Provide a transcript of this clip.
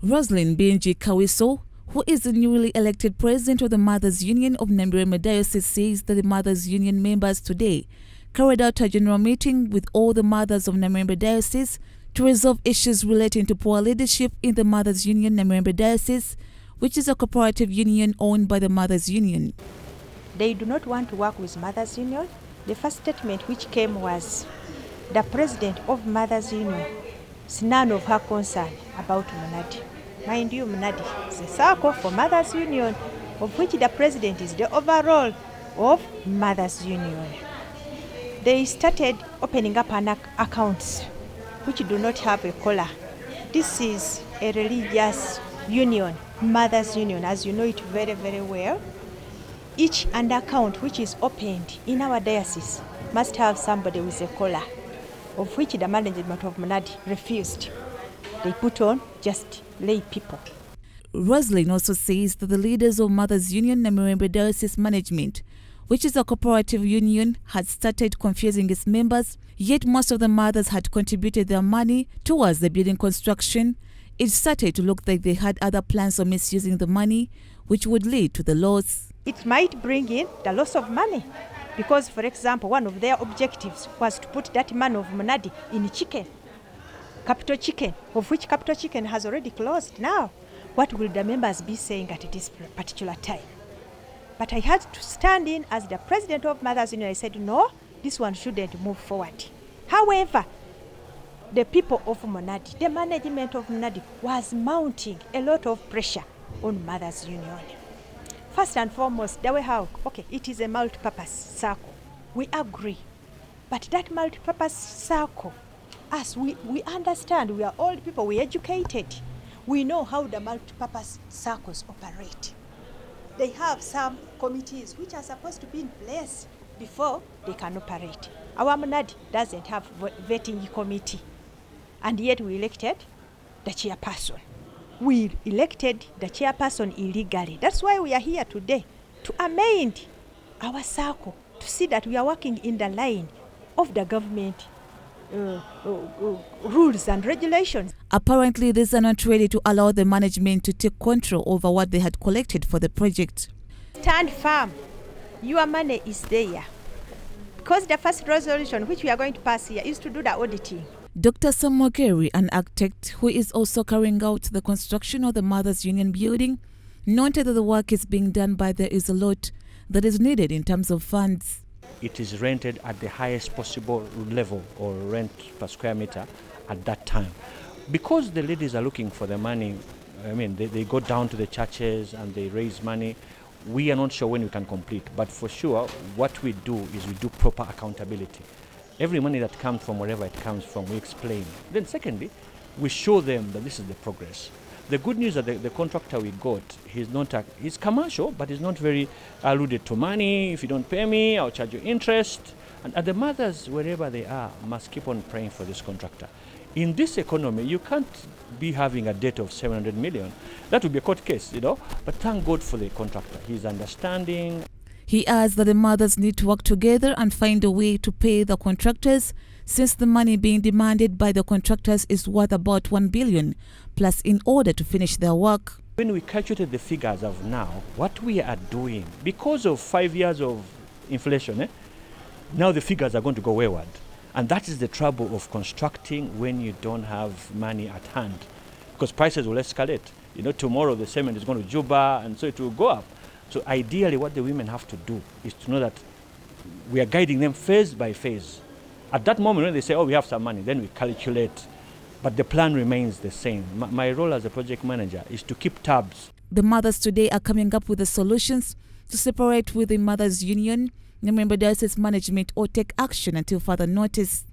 Roslyn Benji Kawiso, who is the newly elected president of the Mothers Union of Namirembe Diocese, says that the Mothers Union members today carried out a general meeting with all the mothers of Namirembe Diocese to resolve issues relating to poor leadership in the Mothers Union Namirembe Diocese, which is a cooperative union owned by the Mothers Union. They do not want to work with Mothers Union. The first statement which came was the president of Mothers Union, it's none of her concern about Munadi. Mind you, Munadi is a circle for Mothers Union, of which the president is the overall of Mothers Union. They started opening up accounts which do not have a collar. This is a religious union, Mothers Union, as you know it very, very well. Each account which is opened in our diocese must have somebody with a collar, of which the management of Munadi refused. They put on just lay people. Roslyn also says that the leaders of Mothers Union Namirembe Diocese Management, which is a cooperative union, had started confusing its members, yet most of the mothers had contributed their money towards the building construction. It started to look like they had other plans of misusing the money, which would lead to the loss. It might bring in the loss of money because, for example, one of their objectives was to put that man of Munadi in chicken, Capital Chicken, of which Capital Chicken has already closed now. What will the members be saying at this particular time? But I had to stand in as the president of Mothers Union. I said, no, this one shouldn't move forward. However, the people of Munadi, the management of Munadi, was mounting a lot of pressure on Mothers Union. First and foremost, the way how, okay, it is a multi-purpose circle. We agree. But that multi-purpose circle, as we understand, we are old people, we educated. We know how the multi-purpose circles operate. They have some committees which are supposed to be in place before they can operate. Our Munadi doesn't have vetting committee, and yet we elected the chairperson. We elected the chairperson illegally. That's why we are here today, to amend our circle, to see that we are working in the line of the government rules and regulations. Apparently, these are not ready to allow the management to take control over what they had collected for the project. Stand firm. Your money is there. Because the first resolution which we are going to pass here is to do the auditing. Dr. Samuel Kerry, an architect who is also carrying out the construction of the Mothers Union building, noted that the work is being done, but there is a lot that is needed in terms of funds. It is rented at the highest possible level or rent per square meter at that time. Because the ladies are looking for the money, I mean, they go down to the churches and they raise money. We are not sure when we can complete, but for sure, what we do is we do proper accountability. Every money that comes from wherever it comes from, we explain. Then secondly, we show them that this is the progress. The good news is that the contractor we got, he's commercial, but he's not very alluded to money. If you don't pay me, I'll charge you interest. And the mothers, wherever they are, must keep on praying for this contractor. In this economy, you can't be having a debt of 700 million. That would be a court case, But thank God for the contractor. He's understanding. He adds that the mothers need to work together and find a way to pay the contractors, since the money being demanded by the contractors is worth about 1 billion, plus in order to finish their work. When we calculated the figures of now, what we are doing, because of 5 years of inflation, now the figures are going to go wayward. And that is the trouble of constructing when you don't have money at hand, because prices will escalate. Tomorrow the cement is going to Juba, and so it will go up. So ideally what the women have to do is to know that we are guiding them phase by phase. At that moment when they say, oh, we have some money, then we calculate. But the plan remains the same. My role as a project manager is to keep tabs. The mothers today are coming up with the solutions to separate with the Mothers Union, Namirembe Diocese management, or take action until further notice.